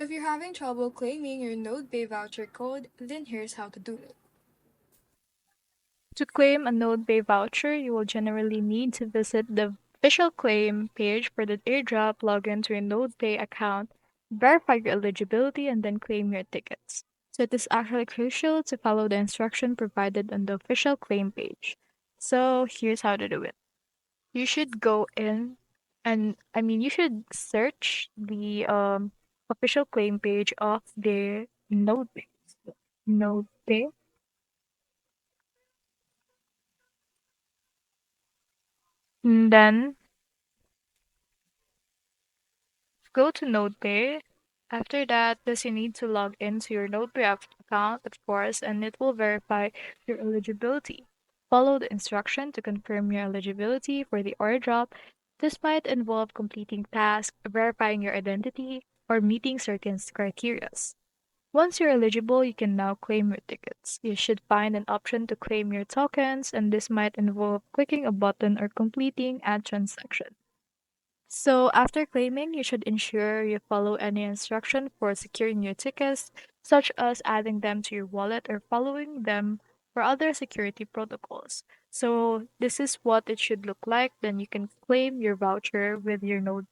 If you're having trouble claiming your Nodepay voucher code, then here's how to do it. To claim a Nodepay voucher, you will generally need to visit the official claim page for the airdrop, log into your Nodepay account, verify your eligibility, and then claim your tickets. So it is actually crucial to follow the instruction provided on the official claim page. So here's how to do it. You should go in and you should search the official claim page of the Nodepay. And then go to Nodepay. After that, this you need to log into your account, of course, and it will verify your eligibility. Follow the instruction to confirm your eligibility for the airdrop. This might involve completing tasks, verifying your identity, or meeting certain criteria. Once you're eligible, you can now claim your tickets. You should find an option to claim your tokens, and this might involve clicking a button or completing a transaction. So, after claiming, you should ensure you follow any instruction for securing your tickets, such as adding them to your wallet or following them for other security protocols. So, this is what it should look like. Then you can claim your voucher with your Node